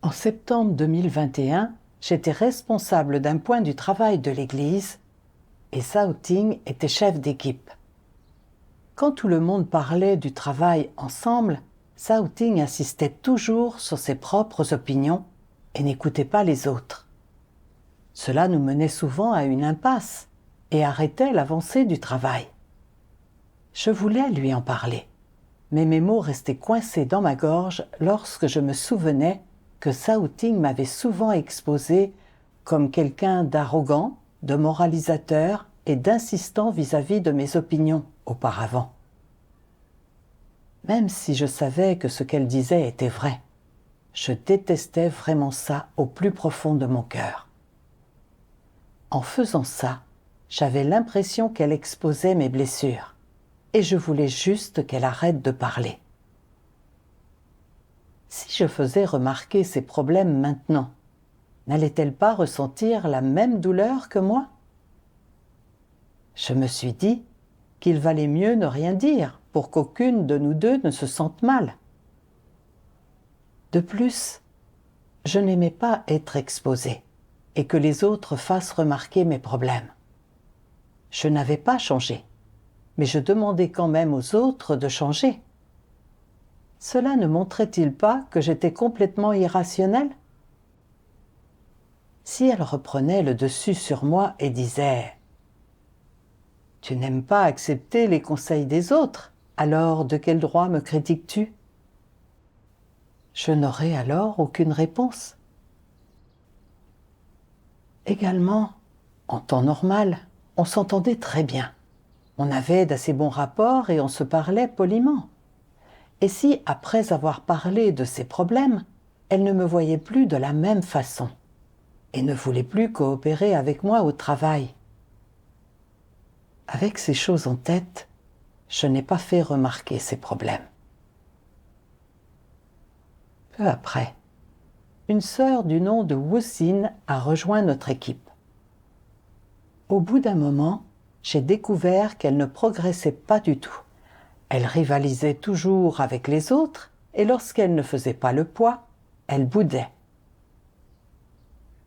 En septembre 2021, j'étais responsable d'un point du travail de l'église et Sao Ting était chef d'équipe. Quand tout le monde parlait du travail ensemble, Sao Ting insistait toujours sur ses propres opinions et n'écoutait pas les autres. Cela nous menait souvent à une impasse et arrêtait l'avancée du travail. Je voulais lui en parler, mais mes mots restaient coincés dans ma gorge lorsque je me souvenais que Sao Ting m'avait souvent exposé comme quelqu'un d'arrogant, de moralisateur et d'insistant vis-à-vis de mes opinions auparavant. Même si je savais que ce qu'elle disait était vrai, je détestais vraiment ça au plus profond de mon cœur. En faisant ça, j'avais l'impression qu'elle exposait mes blessures et je voulais juste qu'elle arrête de parler. Si je faisais remarquer ses problèmes maintenant, n'allait-elle pas ressentir la même douleur que moi? Je me suis dit qu'il valait mieux ne rien dire pour qu'aucune de nous deux ne se sente mal. De plus, je n'aimais pas être exposée et que les autres fassent remarquer mes problèmes. Je n'avais pas changé, mais je demandais quand même aux autres de changer. Cela ne montrait-il pas que j'étais complètement irrationnelle? Si elle reprenait le dessus sur moi et disait « Tu n'aimes pas accepter les conseils des autres, alors de quel droit me critiques-tu » je n'aurais alors aucune réponse. Également, en temps normal, on s'entendait très bien. On avait d'assez bons rapports et on se parlait poliment. Et si, après avoir parlé de ses problèmes, elle ne me voyait plus de la même façon et ne voulait plus coopérer avec moi au travail? Avec ces choses en tête, je n'ai pas fait remarquer ces problèmes. Peu après, une sœur du nom de Wu Xin a rejoint notre équipe. Au bout d'un moment, j'ai découvert qu'elle ne progressait pas du tout. Elle rivalisait toujours avec les autres et lorsqu'elle ne faisait pas le poids, elle boudait.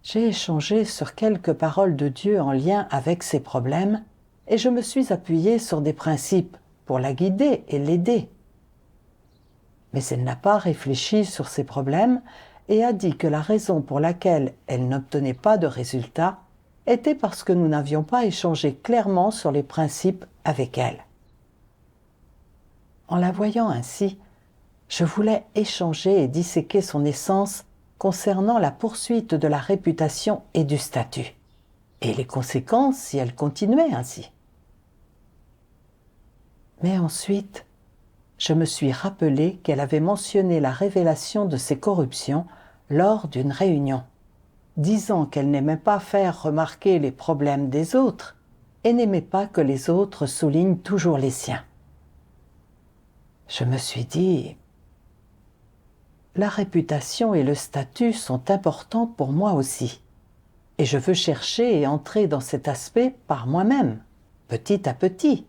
J'ai échangé sur quelques paroles de Dieu en lien avec ses problèmes et je me suis appuyée sur des principes pour la guider et l'aider. Mais elle n'a pas réfléchi sur ses problèmes et a dit que la raison pour laquelle elle n'obtenait pas de résultats était parce que nous n'avions pas échangé clairement sur les principes avec elle. En la voyant ainsi, je voulais échanger et disséquer son essence concernant la poursuite de la réputation et du statut, et les conséquences si elle continuait ainsi. Mais ensuite, je me suis rappelé qu'elle avait mentionné la révélation de ses corruptions lors d'une réunion, disant qu'elle n'aimait pas faire remarquer les problèmes des autres et n'aimait pas que les autres soulignent toujours les siens. Je me suis dit, la réputation et le statut sont importants pour moi aussi, et je veux chercher et entrer dans cet aspect par moi-même, petit à petit.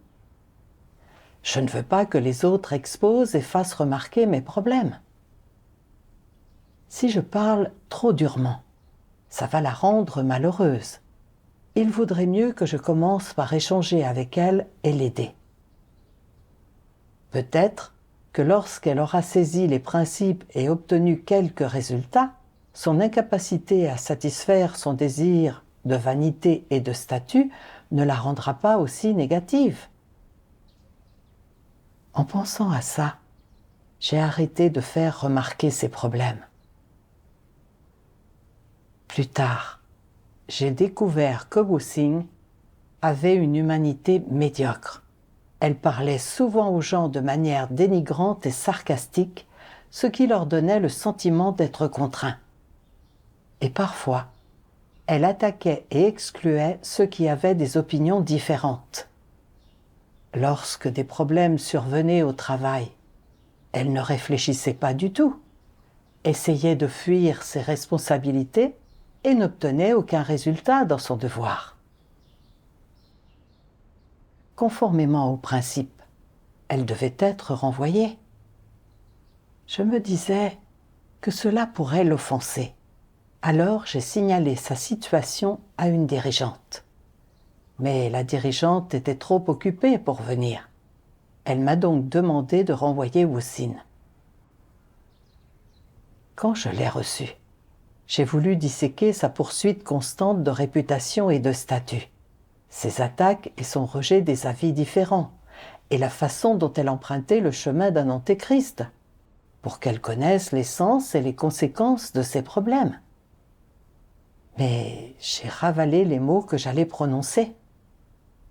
Je ne veux pas que les autres exposent et fassent remarquer mes problèmes. Si je parle trop durement, ça va la rendre malheureuse. Il vaudrait mieux que je commence par échanger avec elle et l'aider. Peut-être que lorsqu'elle aura saisi les principes et obtenu quelques résultats, son incapacité à satisfaire son désir de vanité et de statut ne la rendra pas aussi négative. En pensant à ça, j'ai arrêté de faire remarquer ses problèmes. Plus tard, j'ai découvert que Wu Xin avait une humanité médiocre. Elle parlait souvent aux gens de manière dénigrante et sarcastique, ce qui leur donnait le sentiment d'être contraints. Et parfois, elle attaquait et excluait ceux qui avaient des opinions différentes. Lorsque des problèmes survenaient au travail, elle ne réfléchissait pas du tout, essayait de fuir ses responsabilités et n'obtenait aucun résultat dans son devoir. Conformément au principe, elle devait être renvoyée. Je me disais que cela pourrait l'offenser. Alors j'ai signalé sa situation à une dirigeante. Mais la dirigeante était trop occupée pour venir. Elle m'a donc demandé de renvoyer Wussin. Quand je l'ai reçu, j'ai voulu disséquer sa poursuite constante de réputation et de statut, ses attaques et son rejet des avis différents, et la façon dont elle empruntait le chemin d'un antéchrist, pour qu'elle connaisse l'essence et les conséquences de ses problèmes. Mais j'ai ravalé les mots que j'allais prononcer.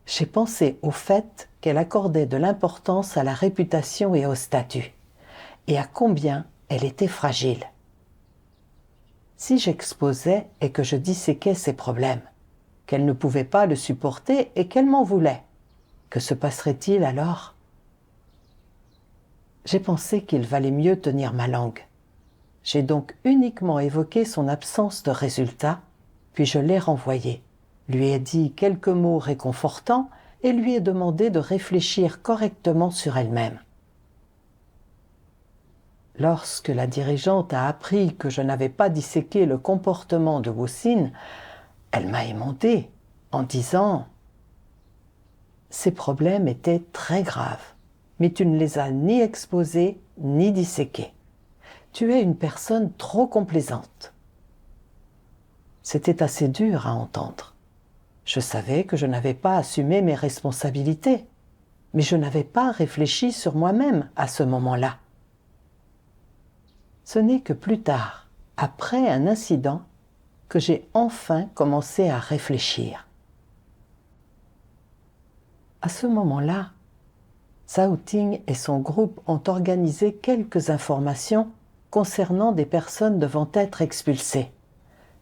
J'ai pensé au fait qu'elle accordait de l'importance à la réputation et au statut, et à combien elle était fragile. Si j'exposais et que je disséquais ses problèmes, qu'elle ne pouvait pas le supporter et qu'elle m'en voulait, que se passerait-il alors? J'ai pensé qu'il valait mieux tenir ma langue. J'ai donc uniquement évoqué son absence de résultat, puis je l'ai renvoyée, lui ai dit quelques mots réconfortants et lui ai demandé de réfléchir correctement sur elle-même. Lorsque la dirigeante a appris que je n'avais pas disséqué le comportement de Wussin, elle m'a émondé en disant « Ces problèmes étaient très graves, mais tu ne les as ni exposés ni disséqués. Tu es une personne trop complaisante. » C'était assez dur à entendre. Je savais que je n'avais pas assumé mes responsabilités, mais je n'avais pas réfléchi sur moi-même à ce moment-là. Ce n'est que plus tard, après un incident, que j'ai enfin commencé à réfléchir. À ce moment-là, Zhao Ting et son groupe ont organisé quelques informations concernant des personnes devant être expulsées,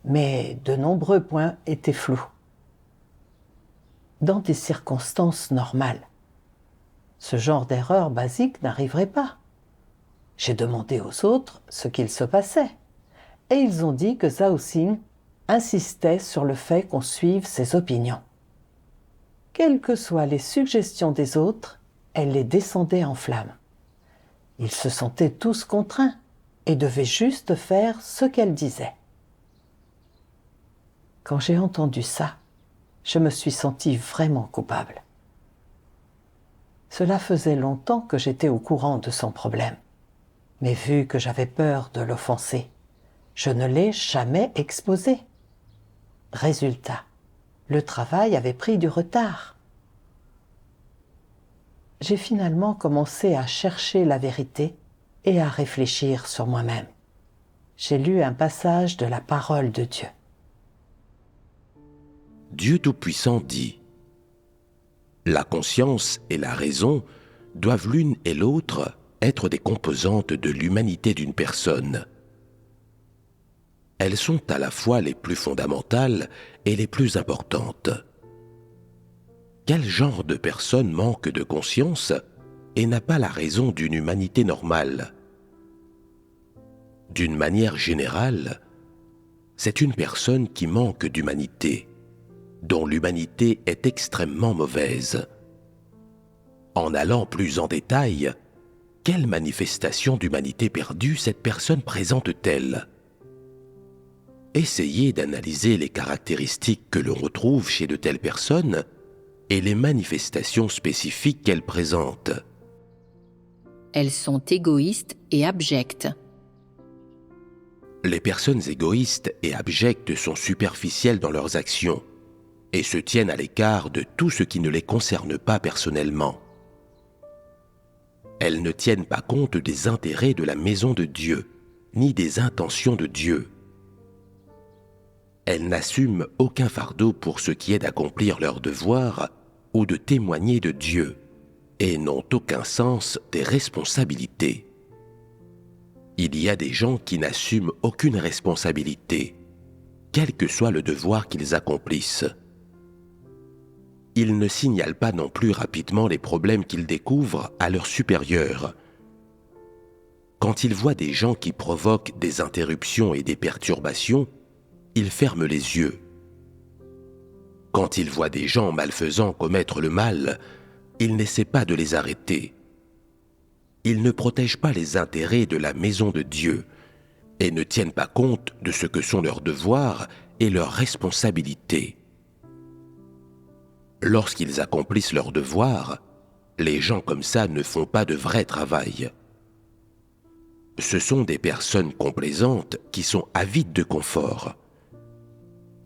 mais de nombreux points étaient flous. Dans des circonstances normales, ce genre d'erreur basique n'arriverait pas. J'ai demandé aux autres ce qu'il se passait, et ils ont dit que Zhao Ting insistait sur le fait qu'on suive ses opinions. Quelles que soient les suggestions des autres, elle les descendait en flammes. Ils se sentaient tous contraints et devaient juste faire ce qu'elle disait. Quand j'ai entendu ça, je me suis sentie vraiment coupable. Cela faisait longtemps que j'étais au courant de son problème, mais vu que j'avais peur de l'offenser, je ne l'ai jamais exposé. Résultat, le travail avait pris du retard. J'ai finalement commencé à chercher la vérité et à réfléchir sur moi-même. J'ai lu un passage de la parole de Dieu. Dieu Tout-Puissant dit : la conscience et la raison doivent l'une et l'autre être des composantes de l'humanité d'une personne. Elles sont à la fois les plus fondamentales et les plus importantes. Quel genre de personne manque de conscience et n'a pas la raison d'une humanité normale? D'une manière générale, c'est une personne qui manque d'humanité, dont l'humanité est extrêmement mauvaise. En allant plus en détail, quelle manifestation d'humanité perdue cette personne présente-t-elle? Essayez d'analyser les caractéristiques que l'on retrouve chez de telles personnes et les manifestations spécifiques qu'elles présentent. Elles sont égoïstes et abjectes. Les personnes égoïstes et abjectes sont superficielles dans leurs actions et se tiennent à l'écart de tout ce qui ne les concerne pas personnellement. Elles ne tiennent pas compte des intérêts de la maison de Dieu, ni des intentions de Dieu. Elles n'assument aucun fardeau pour ce qui est d'accomplir leur devoir ou de témoigner de Dieu, et n'ont aucun sens des responsabilités. Il y a des gens qui n'assument aucune responsabilité, quel que soit le devoir qu'ils accomplissent. Ils ne signalent pas non plus rapidement les problèmes qu'ils découvrent à leurs supérieurs. Quand ils voient des gens qui provoquent des interruptions et des perturbations, ils ferment les yeux. Quand ils voient des gens malfaisants commettre le mal, ils n'essaient pas de les arrêter. Ils ne protègent pas les intérêts de la maison de Dieu et ne tiennent pas compte de ce que sont leurs devoirs et leurs responsabilités. Lorsqu'ils accomplissent leurs devoirs, les gens comme ça ne font pas de vrai travail. Ce sont des personnes complaisantes qui sont avides de confort.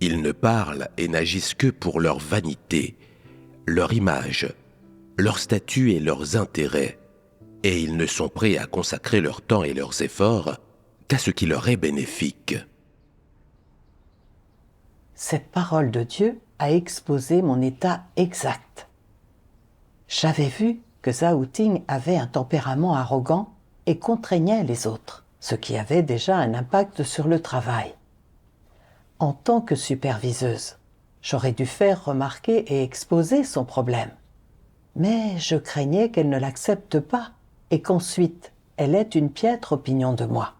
Ils ne parlent et n'agissent que pour leur vanité, leur image, leur statut et leurs intérêts, et ils ne sont prêts à consacrer leur temps et leurs efforts qu'à ce qui leur est bénéfique. Cette parole de Dieu a exposé mon état exact. J'avais vu que Zhao Ting avait un tempérament arrogant et contraignait les autres, ce qui avait déjà un impact sur le travail. En tant que superviseuse, j'aurais dû faire remarquer et exposer son problème. Mais je craignais qu'elle ne l'accepte pas et qu'ensuite elle ait une piètre opinion de moi.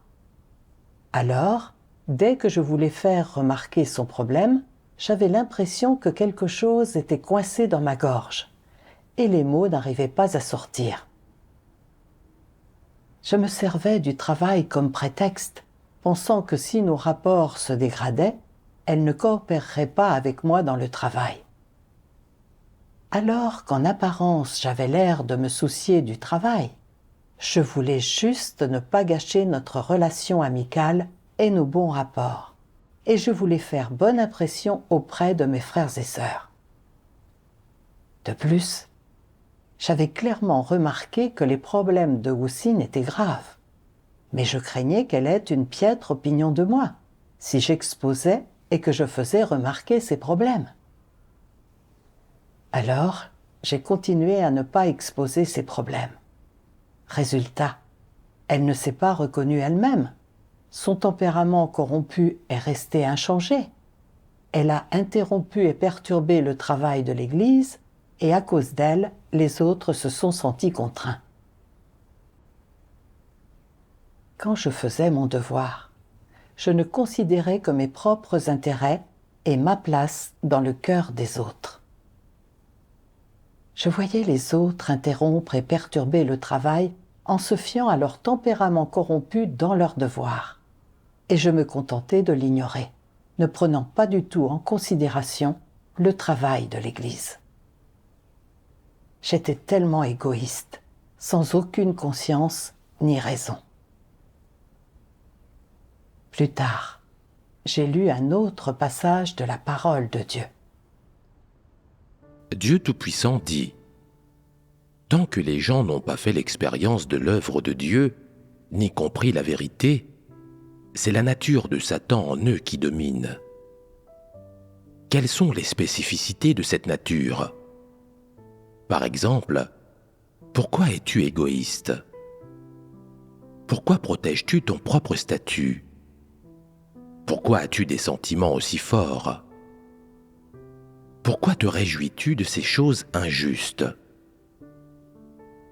Alors, dès que je voulais faire remarquer son problème, j'avais l'impression que quelque chose était coincé dans ma gorge et les mots n'arrivaient pas à sortir. Je me servais du travail comme prétexte, pensant que si nos rapports se dégradaient, elle ne coopérerait pas avec moi dans le travail. Alors qu'en apparence j'avais l'air de me soucier du travail, je voulais juste ne pas gâcher notre relation amicale et nos bons rapports, et je voulais faire bonne impression auprès de mes frères et sœurs. De plus, j'avais clairement remarqué que les problèmes de Wuxin étaient graves, mais je craignais qu'elle ait une piètre opinion de moi, si j'exposais et que je faisais remarquer ses problèmes. Alors, j'ai continué à ne pas exposer ses problèmes. Résultat, elle ne s'est pas reconnue elle-même. Son tempérament corrompu est resté inchangé. Elle a interrompu et perturbé le travail de l'Église et à cause d'elle, les autres se sont sentis contraints. Quand je faisais mon devoir, je ne considérais que mes propres intérêts et ma place dans le cœur des autres. Je voyais les autres interrompre et perturber le travail en se fiant à leur tempérament corrompu dans leurs devoirs. Et je me contentais de l'ignorer, ne prenant pas du tout en considération le travail de l'Église. J'étais tellement égoïste, sans aucune conscience ni raison. Plus tard, j'ai lu un autre passage de la parole de Dieu. Dieu Tout-Puissant dit : tant que les gens n'ont pas fait l'expérience de l'œuvre de Dieu, ni compris la vérité, c'est la nature de Satan en eux qui domine. Quelles sont les spécificités de cette nature ? Par exemple, pourquoi es-tu égoïste ? Pourquoi protèges-tu ton propre statut ? Pourquoi as-tu des sentiments aussi forts ? Pourquoi te réjouis-tu de ces choses injustes ?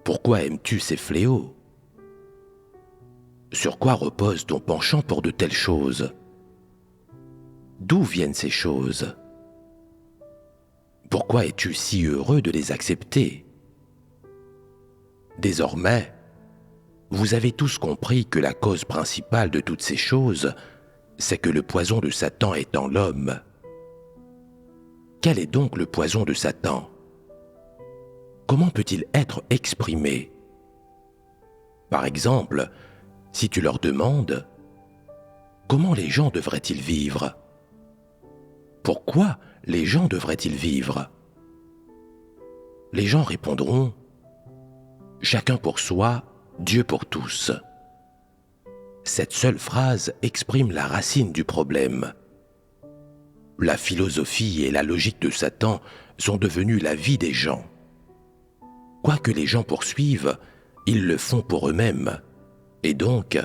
Pourquoi aimes-tu ces fléaux ? Sur quoi repose ton penchant pour de telles choses ? D'où viennent ces choses ? Pourquoi es-tu si heureux de les accepter ? Désormais, vous avez tous compris que la cause principale de toutes ces choses, c'est que le poison de Satan est en l'homme. Quel est donc le poison de Satan ? Comment peut-il être exprimé ? Par exemple, si tu leur demandes « Comment les gens devraient-ils vivre ?» Pourquoi les gens devraient-ils vivre ? Les gens répondront « Chacun pour soi, Dieu pour tous ». Cette seule phrase exprime la racine du problème. La philosophie et la logique de Satan sont devenues la vie des gens. Quoi que les gens poursuivent, ils le font pour eux-mêmes, et donc,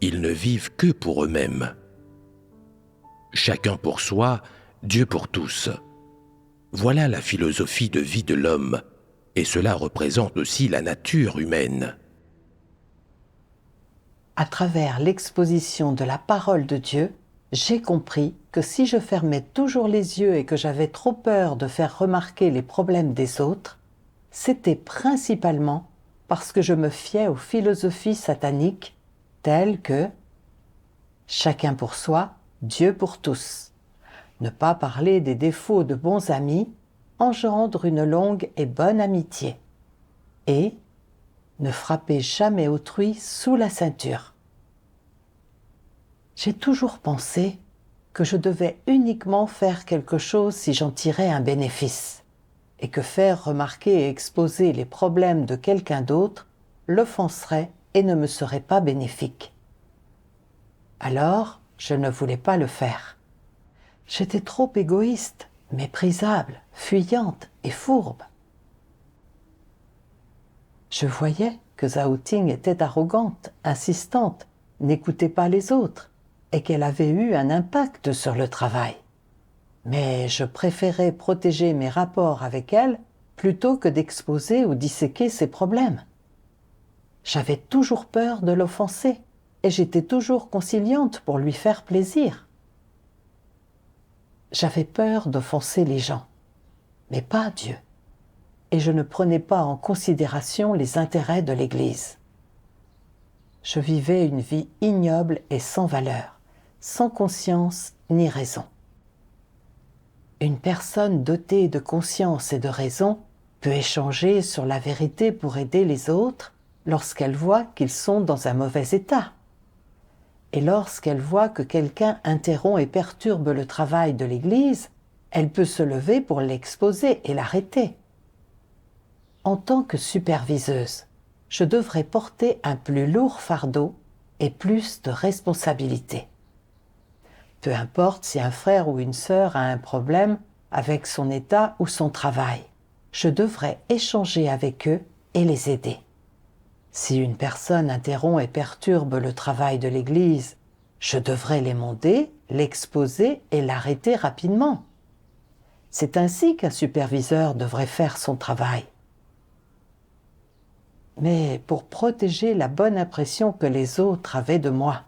ils ne vivent que pour eux-mêmes. Chacun pour soi, Dieu pour tous. Voilà la philosophie de vie de l'homme, et cela représente aussi la nature humaine. À travers l'exposition de la parole de Dieu, j'ai compris que si je fermais toujours les yeux et que j'avais trop peur de faire remarquer les problèmes des autres, c'était principalement parce que je me fiais aux philosophies sataniques telles que Chacun pour soi, Dieu pour tous. Ne pas parler des défauts de bons amis engendre une longue et bonne amitié. Et ne frappez jamais autrui sous la ceinture. J'ai toujours pensé que je devais uniquement faire quelque chose si j'en tirais un bénéfice, et que faire remarquer et exposer les problèmes de quelqu'un d'autre l'offenserait et ne me serait pas bénéfique. Alors, je ne voulais pas le faire. J'étais trop égoïste, méprisable, fuyante et fourbe. Je voyais que Zhao Ting était arrogante, insistante, n'écoutait pas les autres et qu'elle avait eu un impact sur le travail. Mais je préférais protéger mes rapports avec elle plutôt que d'exposer ou disséquer ses problèmes. J'avais toujours peur de l'offenser et j'étais toujours conciliante pour lui faire plaisir. J'avais peur d'offenser les gens, mais pas Dieu, et je ne prenais pas en considération les intérêts de l'Église. Je vivais une vie ignoble et sans valeur, sans conscience ni raison. Une personne dotée de conscience et de raison peut échanger sur la vérité pour aider les autres lorsqu'elle voit qu'ils sont dans un mauvais état. Et lorsqu'elle voit que quelqu'un interrompt et perturbe le travail de l'Église, elle peut se lever pour l'exposer et l'arrêter. En tant que superviseuse, je devrais porter un plus lourd fardeau et plus de responsabilité. Peu importe si un frère ou une sœur a un problème avec son état ou son travail, je devrais échanger avec eux et les aider. Si une personne interrompt et perturbe le travail de l'Église, je devrais l'émonder, l'exposer et l'arrêter rapidement. C'est ainsi qu'un superviseur devrait faire son travail. Mais pour protéger la bonne impression que les autres avaient de moi,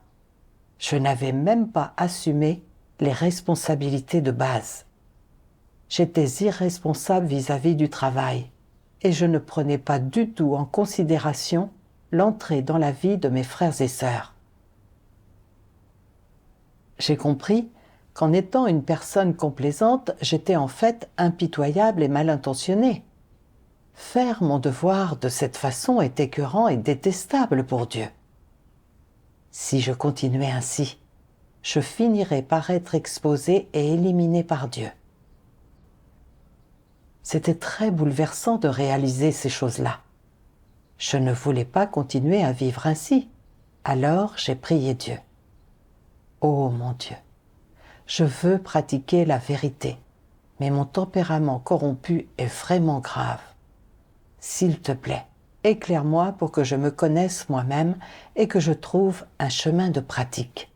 je n'avais même pas assumé les responsabilités de base. J'étais irresponsable vis-à-vis du travail et je ne prenais pas du tout en considération l'entrée dans la vie de mes frères et sœurs. J'ai compris qu'en étant une personne complaisante, j'étais en fait impitoyable et mal intentionnée. Faire mon devoir de cette façon est écœurant et détestable pour Dieu. Si je continuais ainsi, je finirais par être exposée et éliminée par Dieu. C'était très bouleversant de réaliser ces choses-là. Je ne voulais pas continuer à vivre ainsi. Alors j'ai prié Dieu. Oh mon Dieu, je veux pratiquer la vérité, mais mon tempérament corrompu est vraiment grave. S'il te plaît, éclaire-moi pour que je me connaisse moi-même et que je trouve un chemin de pratique.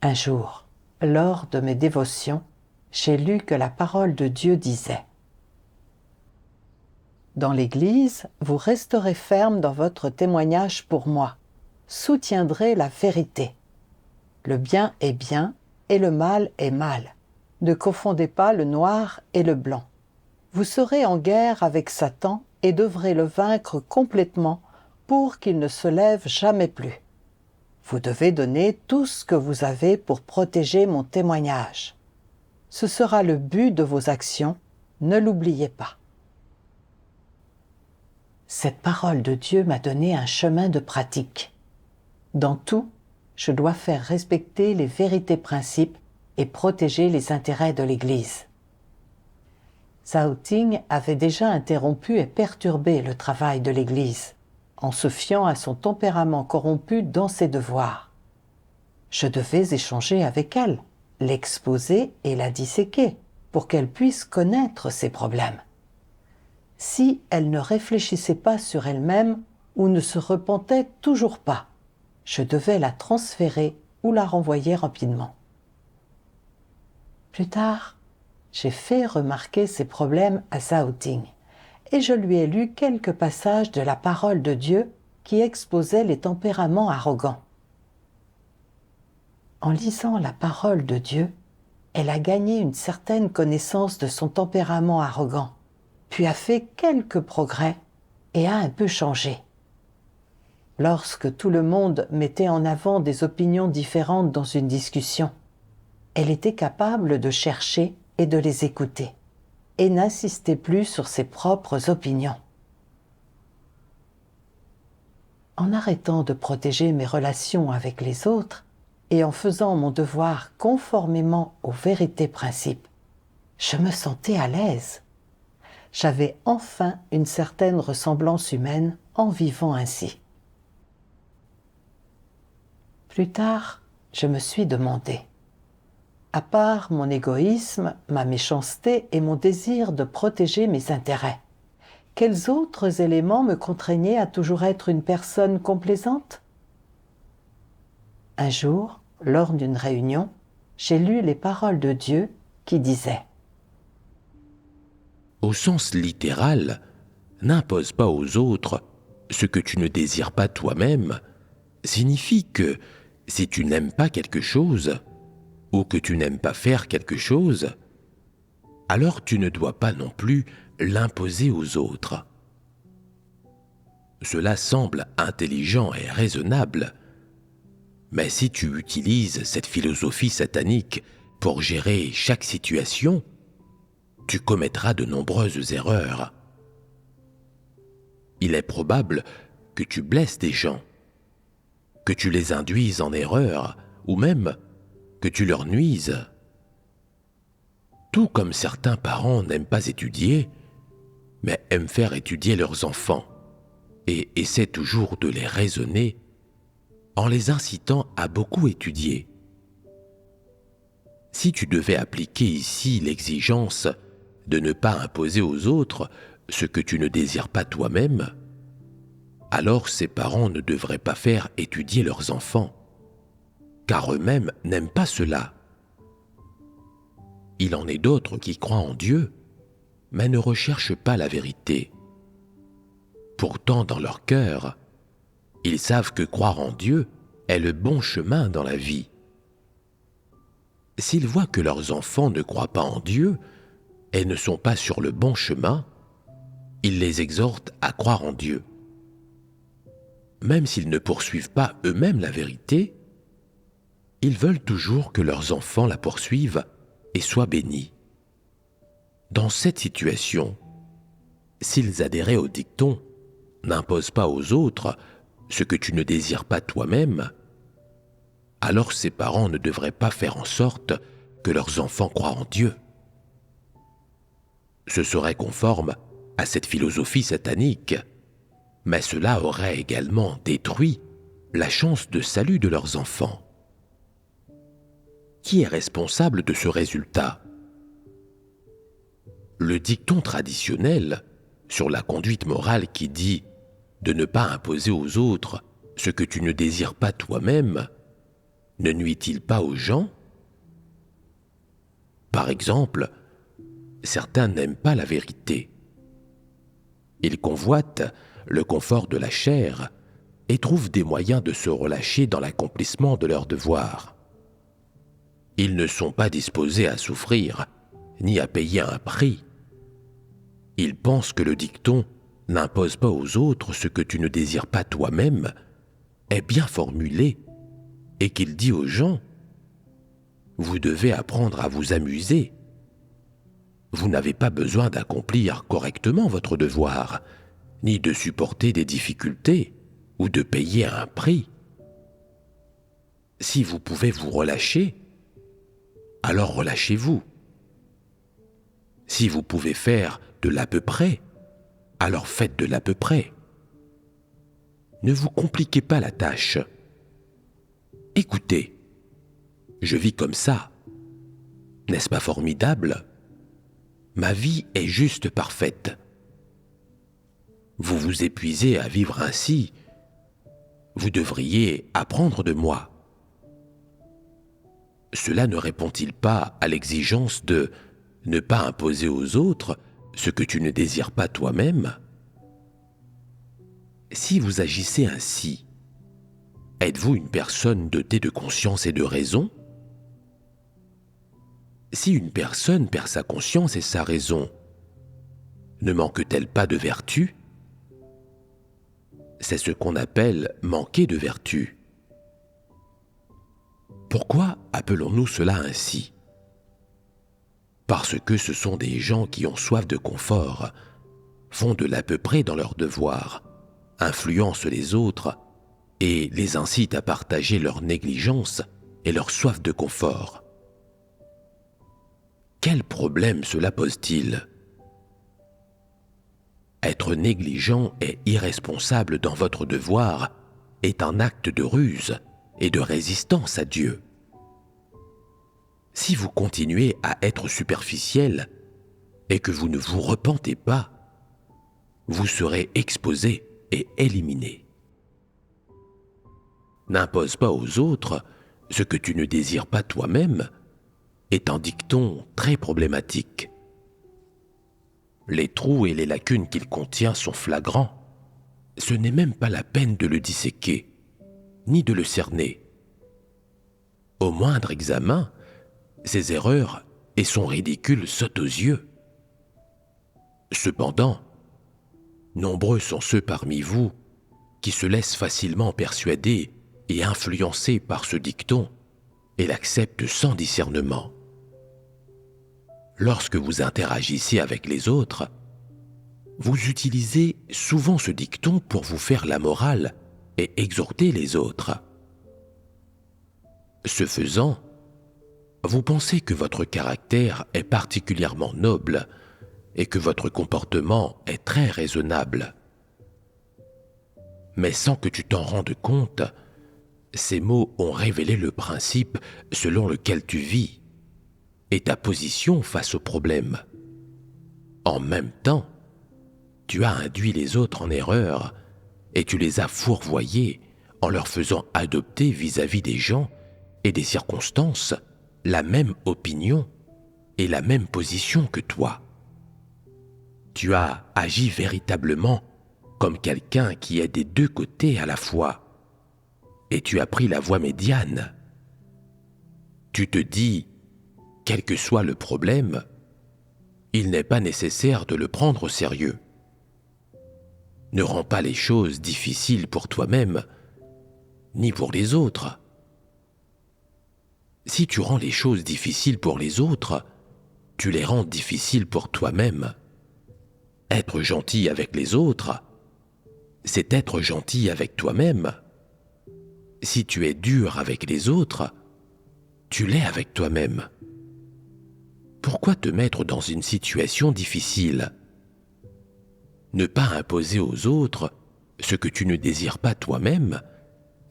Un jour, lors de mes dévotions, j'ai lu que la parole de Dieu disait « Dans l'Église, vous resterez ferme dans votre témoignage pour moi, soutiendrez la vérité. Le bien est bien et le mal est mal. Ne confondez pas le noir et le blanc. Vous serez en guerre avec Satan et devrez le vaincre complètement pour qu'il ne se lève jamais plus. Vous devez donner tout ce que vous avez pour protéger mon témoignage. Ce sera le but de vos actions, ne l'oubliez pas. » Cette parole de Dieu m'a donné un chemin de pratique. Dans tout, je dois faire respecter les vérités principes et protéger les intérêts de l'Église. Zhao Ting avait déjà interrompu et perturbé le travail de l'Église, en se fiant à son tempérament corrompu dans ses devoirs. Je devais échanger avec elle, l'exposer et la disséquer, pour qu'elle puisse connaître ses problèmes. Si elle ne réfléchissait pas sur elle-même ou ne se repentait toujours pas, je devais la transférer ou la renvoyer rapidement. Plus tard, j'ai fait remarquer ces problèmes à Zhao Ting et je lui ai lu quelques passages de la parole de Dieu qui exposaient les tempéraments arrogants. En lisant la parole de Dieu, elle a gagné une certaine connaissance de son tempérament arrogant, puis a fait quelques progrès et a un peu changé. lorsque tout le monde mettait en avant des opinions différentes dans une discussion. Elle était capable de chercher et de les écouter, et n'insistait plus sur ses propres opinions. En arrêtant de protéger mes relations avec les autres et en faisant mon devoir conformément aux vérités principes, je me sentais à l'aise. J'avais enfin une certaine ressemblance humaine en vivant ainsi. Plus tard, je me suis demandé, à part mon égoïsme, ma méchanceté et mon désir de protéger mes intérêts, quels autres éléments me contraignaient à toujours être une personne complaisante? Un jour, lors d'une réunion, j'ai lu les paroles de Dieu qui disaient « Au sens littéral, n'impose pas aux autres ce que tu ne désires pas toi-même » signifie que si tu n'aimes pas quelque chose ou que tu n'aimes pas faire quelque chose, alors tu ne dois pas non plus l'imposer aux autres. Cela semble intelligent et raisonnable, mais si tu utilises cette philosophie satanique pour gérer chaque situation, tu commettras de nombreuses erreurs. Il est probable que tu blesses des gens, que tu les induises en erreur ou même que tu leur nuises. Tout comme certains parents n'aiment pas étudier, mais aiment faire étudier leurs enfants et essaient toujours de les raisonner en les incitant à beaucoup étudier. Si tu devais appliquer ici l'exigence de ne pas imposer aux autres ce que tu ne désires pas toi-même, alors ces parents ne devraient pas faire étudier leurs enfants, car eux-mêmes n'aiment pas cela. Il en est d'autres qui croient en Dieu, mais ne recherchent pas la vérité. Pourtant, dans leur cœur, ils savent que croire en Dieu est le bon chemin dans la vie. S'ils voient que leurs enfants ne croient pas en Dieu et ne sont pas sur le bon chemin, ils les exhortent à croire en Dieu. Même s'ils ne poursuivent pas eux-mêmes la vérité, ils veulent toujours que leurs enfants la poursuivent et soient bénis. Dans cette situation, s'ils adhéraient au dicton « N'impose pas aux autres ce que tu ne désires pas toi-même », alors ces parents ne devraient pas faire en sorte que leurs enfants croient en Dieu. Ce serait conforme à cette philosophie satanique, mais cela aurait également détruit la chance de salut de leurs enfants. Qui est responsable de ce résultat? Le dicton traditionnel sur la conduite morale qui dit de ne pas imposer aux autres ce que tu ne désires pas toi-même ne nuit-il pas aux gens? Par exemple, certains n'aiment pas la vérité. Ils convoitent le confort de la chair et trouvent des moyens de se relâcher dans l'accomplissement de leurs devoirs. Ils ne sont pas disposés à souffrir, ni à payer un prix. Ils pensent que le dicton « N'impose pas aux autres ce que tu ne désires pas toi-même » est bien formulé et qu'il dit aux gens « Vous devez apprendre à vous amuser. Vous n'avez pas besoin d'accomplir correctement votre devoir, ni de supporter des difficultés ou de payer un prix. Si vous pouvez vous relâcher, alors relâchez-vous. Si vous pouvez faire de l'à peu près, alors faites de l'à peu près. Ne vous compliquez pas la tâche. Écoutez, je vis comme ça. N'est-ce pas formidable? Ma vie est juste parfaite. Vous vous épuisez à vivre ainsi. Vous devriez apprendre de moi. Cela ne répond-il pas à l'exigence de ne pas imposer aux autres ce que tu ne désires pas toi-même? Si vous agissez ainsi, êtes-vous une personne dotée de conscience et de raison? Si une personne perd sa conscience et sa raison, ne manque-t-elle pas de vertu? c'est ce qu'on appelle manquer de vertu. Pourquoi appelons-nous cela ainsi ? Parce que ce sont des gens qui ont soif de confort, font de l'à peu près dans leurs devoirs, influencent les autres et les incitent à partager leur négligence et leur soif de confort. Quel problème cela pose-t-il ? Être négligent et irresponsable dans votre devoir est un acte de ruse et de résistance à Dieu. Si vous continuez à être superficiel et que vous ne vous repentez pas, vous serez exposé et éliminé. N'impose pas aux autres ce que tu ne désires pas toi-même est un dicton très problématique. Les trous et les lacunes qu'il contient sont flagrants. Ce n'est même pas la peine de le disséquer, ni de le cerner. Au moindre examen, ses erreurs et son ridicule sautent aux yeux. Cependant, nombreux sont ceux parmi vous qui se laissent facilement persuader et influencer par ce dicton et l'acceptent sans discernement. Lorsque vous interagissez avec les autres, vous utilisez souvent ce dicton pour vous faire la morale et exhorter les autres. Ce faisant, vous pensez que votre caractère est particulièrement noble et que votre comportement est très raisonnable. Mais sans que tu t'en rendes compte, ces mots ont révélé le principe selon lequel tu vis et ta position face au problème. En même temps, tu as induit les autres en erreur et tu les as fourvoyés en leur faisant adopter vis-à-vis des gens et des circonstances la même opinion et la même position que toi. Tu as agi véritablement comme quelqu'un qui est des deux côtés à la fois, et tu as pris la voie médiane. Tu te dis, quel que soit le problème, il n'est pas nécessaire de le prendre au sérieux. Ne rends pas les choses difficiles pour toi-même, ni pour les autres. Si tu rends les choses difficiles pour les autres, tu les rends difficiles pour toi-même. Être gentil avec les autres, c'est être gentil avec toi-même. Si tu es dur avec les autres, tu l'es avec toi-même. Pourquoi te mettre dans une situation difficile ? Ne pas imposer aux autres ce que tu ne désires pas toi-même,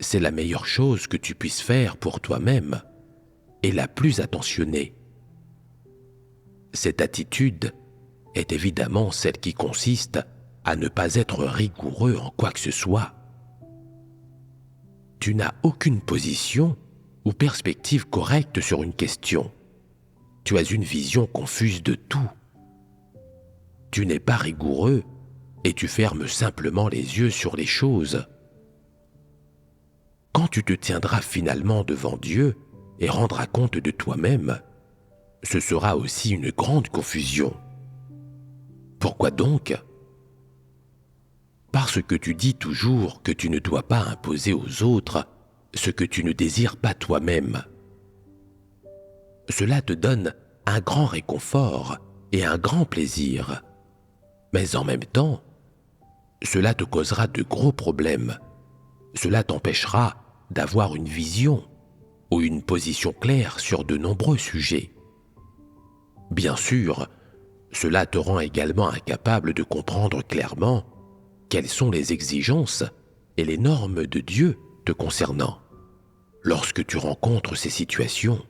c'est la meilleure chose que tu puisses faire pour toi-même et la plus attentionnée. Cette attitude est évidemment celle qui consiste à ne pas être rigoureux en quoi que ce soit. Tu n'as aucune position ou perspective correcte sur une question. Tu as une vision confuse de tout. Tu n'es pas rigoureux et tu fermes simplement les yeux sur les choses. Quand tu te tiendras finalement devant Dieu et rendras compte de toi-même, ce sera aussi une grande confusion. Pourquoi donc ? Parce que tu dis toujours que tu ne dois pas imposer aux autres ce que tu ne désires pas toi-même. Cela te donne un grand réconfort et un grand plaisir. Mais en même temps, cela te causera de gros problèmes. Cela t'empêchera d'avoir une vision ou une position claire sur de nombreux sujets. Bien sûr, cela te rend également incapable de comprendre clairement quelles sont les exigences et les normes de Dieu te concernant. Lorsque tu rencontres ces situations,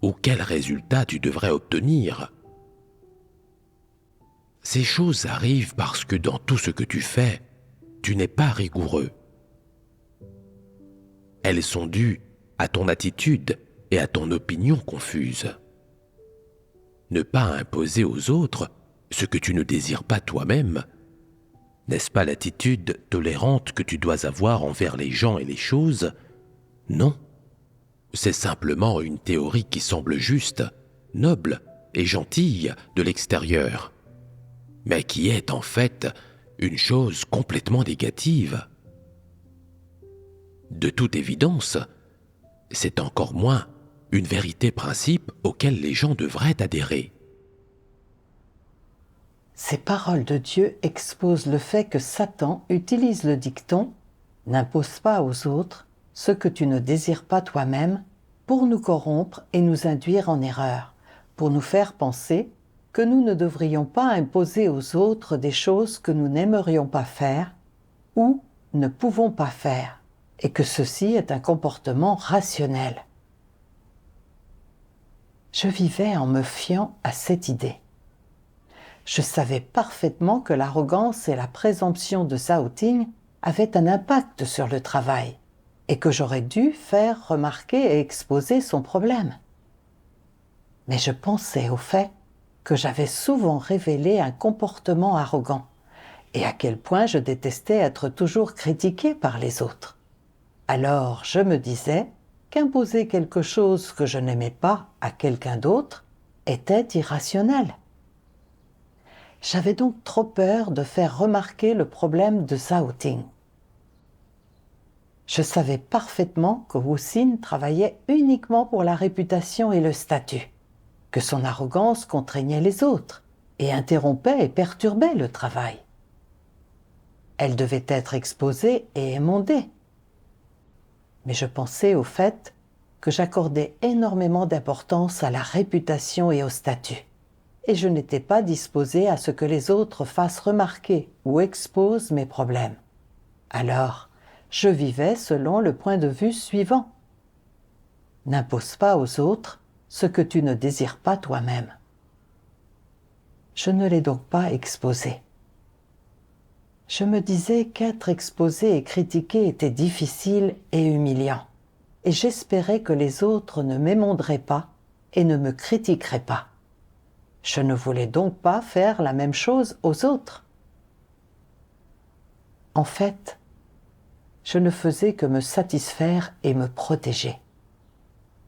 ou quels résultats tu devrais obtenir. Ces choses arrivent parce que dans tout ce que tu fais, tu n'es pas rigoureux. Elles sont dues à ton attitude et à ton opinion confuse. Ne pas imposer aux autres ce que tu ne désires pas toi-même, n'est-ce pas l'attitude tolérante que tu dois avoir envers les gens et les choses ? Non. C'est simplement une théorie qui semble juste, noble et gentille de l'extérieur, mais qui est en fait une chose complètement négative. De toute évidence, c'est encore moins une vérité principe auquel les gens devraient adhérer. Ces paroles de Dieu exposent le fait que Satan utilise le dicton « N'impose pas aux autres ce que tu ne désires pas toi-même » pour nous corrompre et nous induire en erreur, pour nous faire penser que nous ne devrions pas imposer aux autres des choses que nous n'aimerions pas faire ou ne pouvons pas faire, et que ceci est un comportement rationnel. Je vivais en me fiant à cette idée. Je savais parfaitement que l'arrogance et la présomption de Zhao Ting avaient un impact sur le travail et que j'aurais dû faire remarquer et exposer son problème. Mais je pensais au fait que j'avais souvent révélé un comportement arrogant et à quel point je détestais être toujours critiquée par les autres. Alors je me disais qu'imposer quelque chose que je n'aimais pas à quelqu'un d'autre était irrationnel. J'avais donc trop peur de faire remarquer le problème de Zhao Ting. Je savais parfaitement que Wu Xin travaillait uniquement pour la réputation et le statut, que son arrogance contraignait les autres et interrompait et perturbait le travail. Elle devait être exposée et émondée. Mais je pensais au fait que j'accordais énormément d'importance à la réputation et au statut. Et je n'étais pas disposée à ce que les autres fassent remarquer ou exposent mes problèmes. Alors, je vivais selon le point de vue suivant. N'impose pas aux autres ce que tu ne désires pas toi-même. Je ne l'ai donc pas exposé. Je me disais qu'être exposé et critiqué était difficile et humiliant, et j'espérais que les autres ne m'émonderaient pas et ne me critiqueraient pas. Je ne voulais donc pas faire la même chose aux autres. En fait, je ne faisais que me satisfaire et me protéger.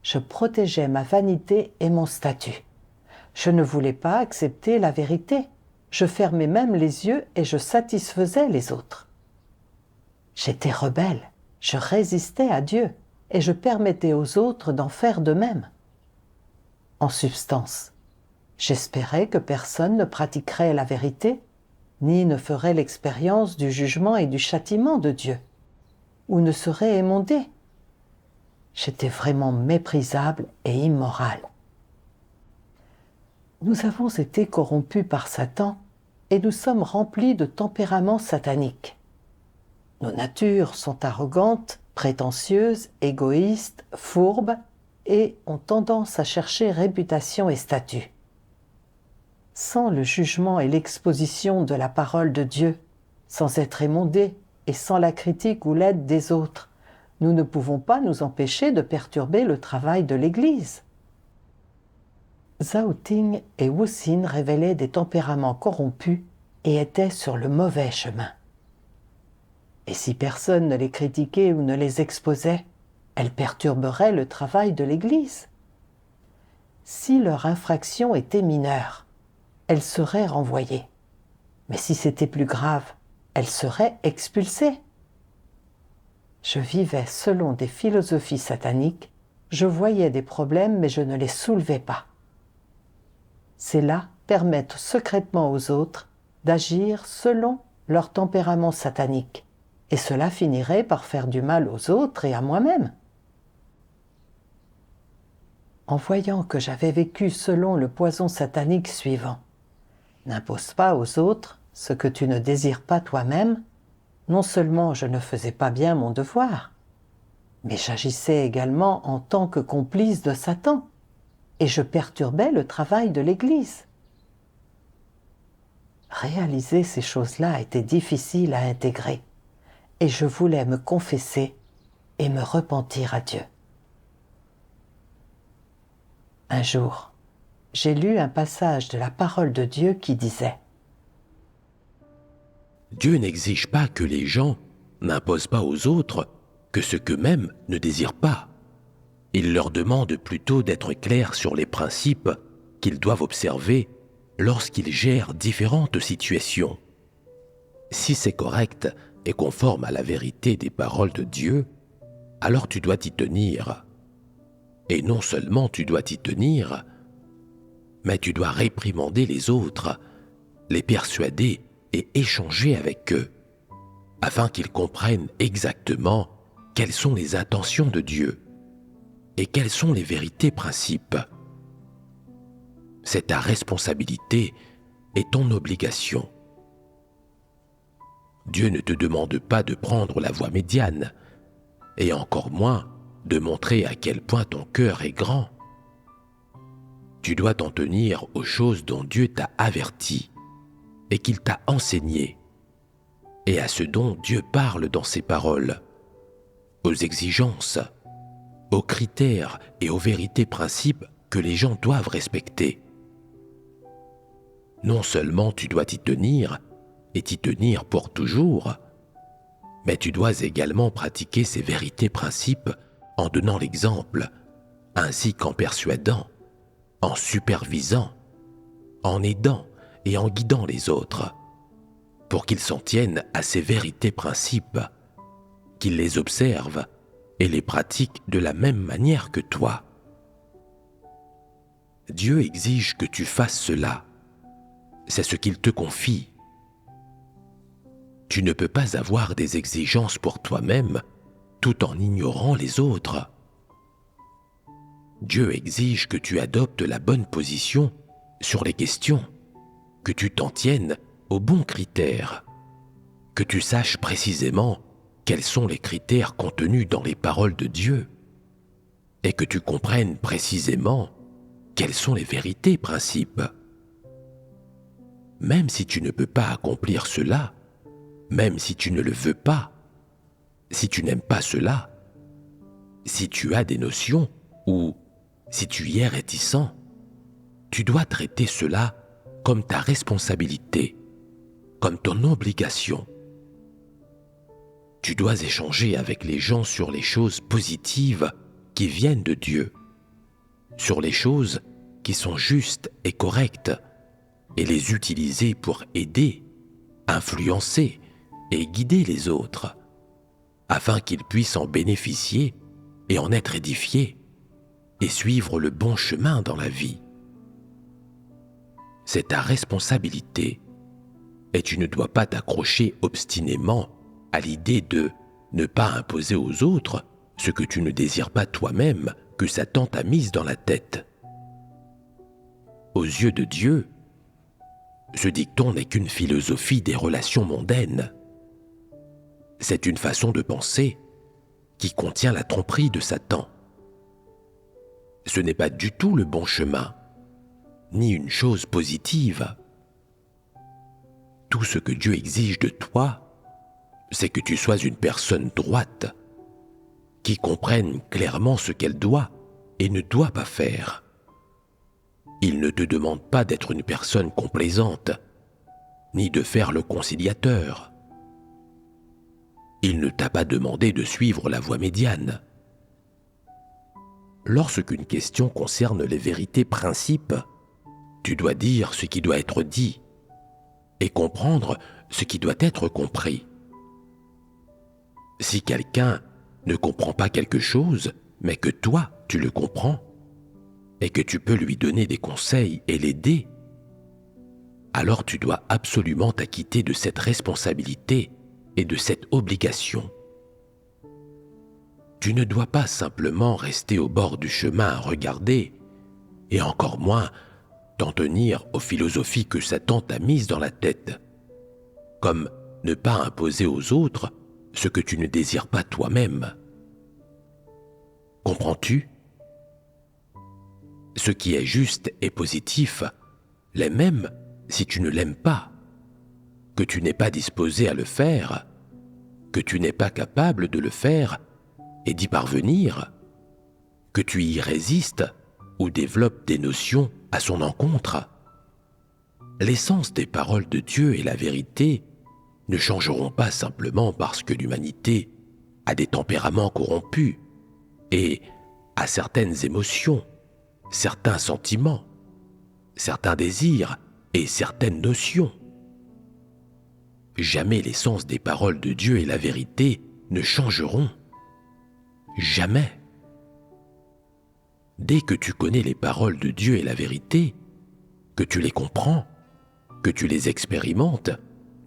Je protégeais ma vanité et mon statut. Je ne voulais pas accepter la vérité. Je fermais même les yeux et je satisfaisais les autres. J'étais rebelle, je résistais à Dieu et je permettais aux autres d'en faire de même. En substance, j'espérais que personne ne pratiquerait la vérité, ni ne ferait l'expérience du jugement et du châtiment de Dieu, ou ne serait émondé. J'étais vraiment méprisable et immoral. Nous avons été corrompus par Satan et nous sommes remplis de tempéraments sataniques. Nos natures sont arrogantes, prétentieuses, égoïstes, fourbes et ont tendance à chercher réputation et statut. Sans le jugement et l'exposition de la parole de Dieu, sans être émondés et sans la critique ou l'aide des autres, nous ne pouvons pas nous empêcher de perturber le travail de l'Église. Zhao Ting et Wu Xin révélaient des tempéraments corrompus et étaient sur le mauvais chemin. Et si personne ne les critiquait ou ne les exposait, elles perturberaient le travail de l'Église. Si leur infraction était mineure, elles seraient renvoyées. Mais si c'était plus grave, elles seraient expulsées. Je vivais selon des philosophies sataniques, je voyais des problèmes mais je ne les soulevais pas. C'est là permettre secrètement aux autres d'agir selon leur tempérament satanique, et cela finirait par faire du mal aux autres et à moi-même. En voyant que j'avais vécu selon le poison satanique suivant, n'impose pas aux autres ce que tu ne désires pas toi-même, non seulement je ne faisais pas bien mon devoir, mais j'agissais également en tant que complice de Satan, et je perturbais le travail de l'Église. Réaliser ces choses-là était difficile à intégrer, et je voulais me confesser et me repentir à Dieu. Un jour, j'ai lu un passage de la parole de Dieu qui disait « Dieu n'exige pas que les gens n'imposent pas aux autres que ce qu'eux-mêmes ne désirent pas. Il leur demande plutôt d'être clairs sur les principes qu'ils doivent observer lorsqu'ils gèrent différentes situations. Si c'est correct et conforme à la vérité des paroles de Dieu, alors tu dois t'y tenir. Et non seulement tu dois t'y tenir, mais tu dois réprimander les autres, les persuader et échanger avec eux, afin qu'ils comprennent exactement quelles sont les intentions de Dieu et quelles sont les vérités principes. C'est ta responsabilité et ton obligation. Dieu ne te demande pas de prendre la voie médiane, et encore moins de montrer à quel point ton cœur est grand. Tu dois t'en tenir aux choses dont Dieu t'a averti et qu'il t'a enseigné, et à ce dont Dieu parle dans ses paroles, aux exigences, aux critères et aux vérités principes que les gens doivent respecter. Non seulement tu dois t'y tenir, et t'y tenir pour toujours, mais tu dois également pratiquer ces vérités principes en donnant l'exemple, ainsi qu'en persuadant, en supervisant, en aidant et en guidant les autres, pour qu'ils s'en tiennent à ces vérités principes, qu'ils les observent et les pratiquent de la même manière que toi. Dieu exige que tu fasses cela. C'est ce qu'il te confie. Tu ne peux pas avoir des exigences pour toi-même tout en ignorant les autres. Dieu exige que tu adoptes la bonne position sur les questions, que tu t'en tiennes aux bons critères, que tu saches précisément quels sont les critères contenus dans les paroles de Dieu et que tu comprennes précisément quelles sont les vérités principes. Même si tu ne peux pas accomplir cela, même si tu ne le veux pas, si tu n'aimes pas cela, si tu as des notions ou si tu y es réticent, tu dois traiter cela comme ta responsabilité, comme ton obligation. Tu dois échanger avec les gens sur les choses positives qui viennent de Dieu, sur les choses qui sont justes et correctes, et les utiliser pour aider, influencer et guider les autres, afin qu'ils puissent en bénéficier et en être édifiés, et suivre le bon chemin dans la vie. C'est ta responsabilité, et tu ne dois pas t'accrocher obstinément à l'idée de ne pas imposer aux autres ce que tu ne désires pas toi-même que Satan t'a mis dans la tête. Aux yeux de Dieu, ce dicton n'est qu'une philosophie des relations mondaines. C'est une façon de penser qui contient la tromperie de Satan. Ce n'est pas du tout le bon chemin, ni une chose positive. Tout ce que Dieu exige de toi, c'est que tu sois une personne droite, qui comprenne clairement ce qu'elle doit et ne doit pas faire. Il ne te demande pas d'être une personne complaisante, ni de faire le conciliateur. Il ne t'a pas demandé de suivre la voie médiane. Lorsqu'une question concerne les vérités principes, tu dois dire ce qui doit être dit et comprendre ce qui doit être compris. Si quelqu'un ne comprend pas quelque chose, mais que toi, tu le comprends, et que tu peux lui donner des conseils et l'aider, alors tu dois absolument t'acquitter de cette responsabilité et de cette obligation. Tu ne dois pas simplement rester au bord du chemin à regarder, et encore moins t'en tenir aux philosophies que Satan t'a mises dans la tête, comme ne pas imposer aux autres ce que tu ne désires pas toi-même. Comprends-tu ? Ce qui est juste et positif l'est même si tu ne l'aimes pas, que tu n'es pas disposé à le faire, que tu n'es pas capable de le faire et d'y parvenir, que tu y résistes ou développes des notions à son encontre. L'essence des paroles de Dieu et la vérité ne changeront pas simplement parce que l'humanité a des tempéraments corrompus et a certaines émotions, certains sentiments, certains désirs et certaines notions. jamais l'essence des paroles de Dieu et la vérité ne changeront. Jamais. Dès que tu connais les paroles de Dieu et la vérité, que tu les comprends, que tu les expérimentes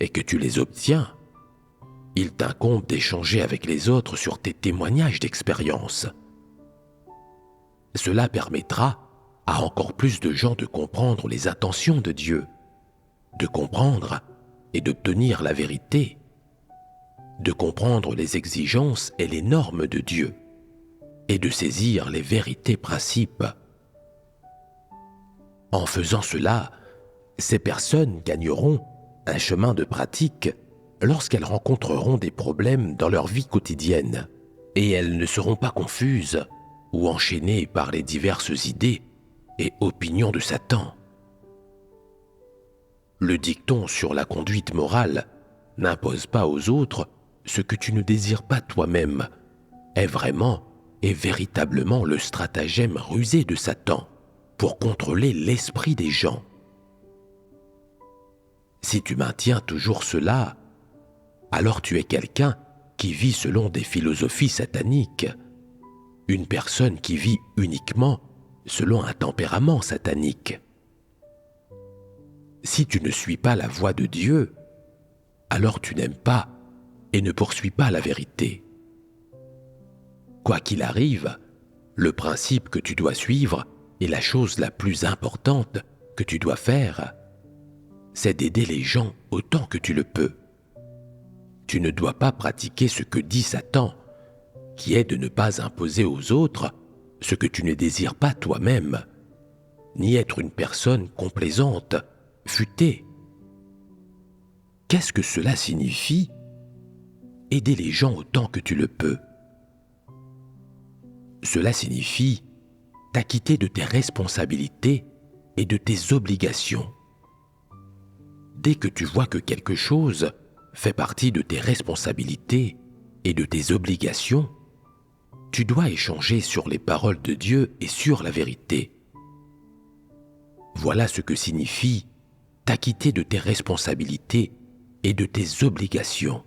et que tu les obtiens, il t'incombe d'échanger avec les autres sur tes témoignages d'expérience. Cela permettra à encore plus de gens de comprendre les intentions de Dieu, de comprendre et d'obtenir la vérité, de comprendre les exigences et les normes de Dieu, et de saisir les vérités principes. En faisant cela, ces personnes gagneront un chemin de pratique lorsqu'elles rencontreront des problèmes dans leur vie quotidienne, et elles ne seront pas confuses ou enchaînées par les diverses idées et opinions de Satan. Le dicton sur la conduite morale « N'impose pas aux autres ce que tu ne désires pas toi-même » est vraiment et véritablement le stratagème rusé de Satan pour contrôler l'esprit des gens. Si tu maintiens toujours cela, alors tu es quelqu'un qui vit selon des philosophies sataniques, une personne qui vit uniquement selon un tempérament satanique. Si tu ne suis pas la voie de Dieu, alors tu n'aimes pas et ne poursuis pas la vérité. Quoi qu'il arrive, le principe que tu dois suivre et la chose la plus importante que tu dois faire, c'est d'aider les gens autant que tu le peux. Tu ne dois pas pratiquer ce que dit Satan, qui est de ne pas imposer aux autres ce que tu ne désires pas toi-même, ni être une personne complaisante, futée. Qu'est-ce que cela signifie? Aider les gens autant que tu le peux. Cela signifie t'acquitter de tes responsabilités et de tes obligations. Dès que tu vois que quelque chose fait partie de tes responsabilités et de tes obligations, tu dois échanger sur les paroles de Dieu et sur la vérité. Voilà ce que signifie t'acquitter de tes responsabilités et de tes obligations.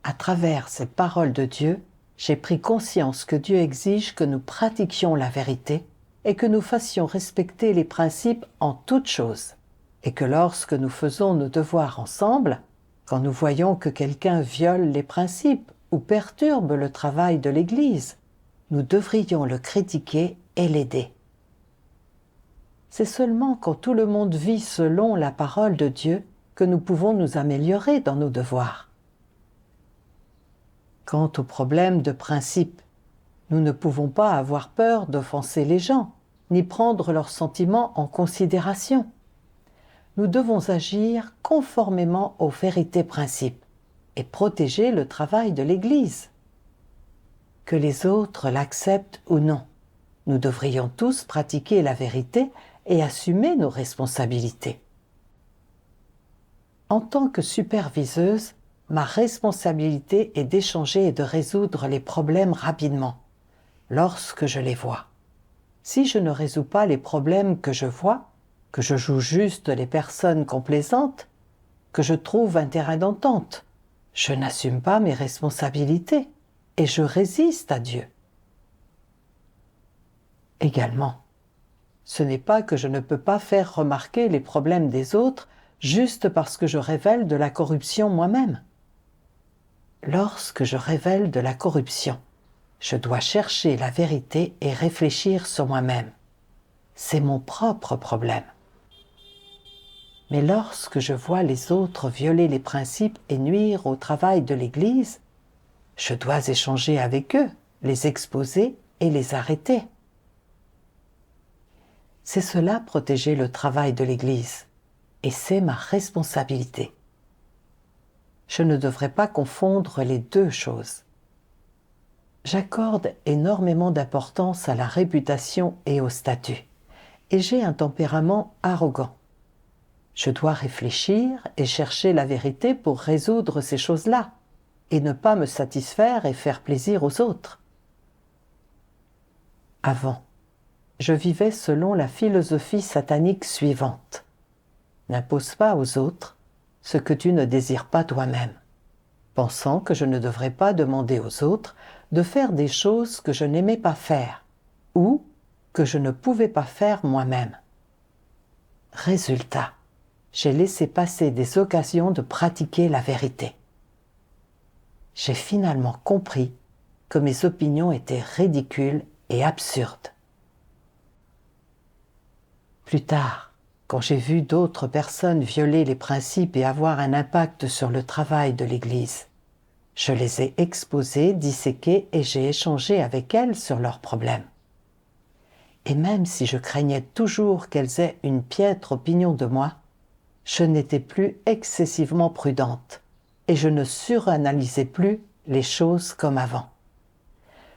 À travers ces paroles de Dieu, j'ai pris conscience que Dieu exige que nous pratiquions la vérité et que nous fassions respecter les principes en toutes choses. Et que lorsque nous faisons nos devoirs ensemble, quand nous voyons que quelqu'un viole les principes ou perturbe le travail de l'Église, nous devrions le critiquer et l'aider. C'est seulement quand tout le monde vit selon la parole de Dieu que nous pouvons nous améliorer dans nos devoirs. Quant aux problèmes de principe, nous ne pouvons pas avoir peur d'offenser les gens, ni prendre leurs sentiments en considération. Nous devons agir conformément aux vérités principes et protéger le travail de l'Église. Que les autres l'acceptent ou non, nous devrions tous pratiquer la vérité et assumer nos responsabilités. En tant que superviseuse, ma responsabilité est d'échanger et de résoudre les problèmes rapidement, lorsque je les vois. Si je ne résous pas les problèmes que je vois, que je joue juste les personnes complaisantes, que je trouve un terrain d'entente, je n'assume pas mes responsabilités et je résiste à Dieu. Également, ce n'est pas que je ne peux pas faire remarquer les problèmes des autres juste parce que je révèle de la corruption moi-même. Lorsque je révèle de la corruption, je dois chercher la vérité et réfléchir sur moi-même. C'est mon propre problème. Mais lorsque je vois les autres violer les principes et nuire au travail de l'Église, je dois échanger avec eux, les exposer et les arrêter. C'est cela protéger le travail de l'Église, et c'est ma responsabilité. Je ne devrais pas confondre les deux choses. J'accorde énormément d'importance à la réputation et au statut, et j'ai un tempérament arrogant. Je dois réfléchir et chercher la vérité pour résoudre ces choses-là, et ne pas me satisfaire et faire plaisir aux autres. Avant, je vivais selon la philosophie satanique suivante. N'impose pas aux autres ce que tu ne désires pas toi-même, pensant que je ne devrais pas demander aux autres de faire des choses que je n'aimais pas faire ou que je ne pouvais pas faire moi-même. Résultat, j'ai laissé passer des occasions de pratiquer la vérité. J'ai finalement compris que mes opinions étaient ridicules et absurdes. Plus tard, quand j'ai vu d'autres personnes violer les principes et avoir un impact sur le travail de l'Église, je les ai exposées, disséquées et j'ai échangé avec elles sur leurs problèmes. Et même si je craignais toujours qu'elles aient une piètre opinion de moi, je n'étais plus excessivement prudente et je ne suranalysais plus les choses comme avant.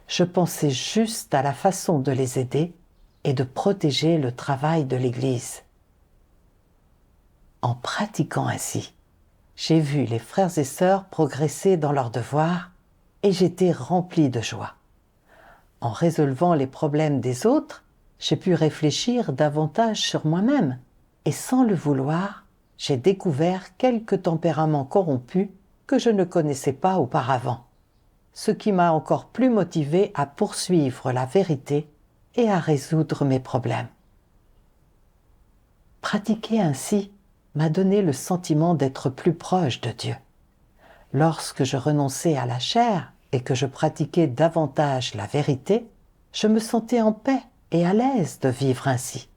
Je pensais juste à la façon de les aider et de protéger le travail de l'Église. En pratiquant ainsi, j'ai vu les frères et sœurs progresser dans leurs devoirs et j'étais remplie de joie. En résolvant les problèmes des autres, j'ai pu réfléchir davantage sur moi-même et sans le vouloir, j'ai découvert quelques tempéraments corrompus que je ne connaissais pas auparavant, ce qui m'a encore plus motivée à poursuivre la vérité et à résoudre mes problèmes. Pratiquer ainsi m'a donné le sentiment d'être plus proche de Dieu. Lorsque je renonçais à la chair et que je pratiquais davantage la vérité, je me sentais en paix et à l'aise de vivre ainsi.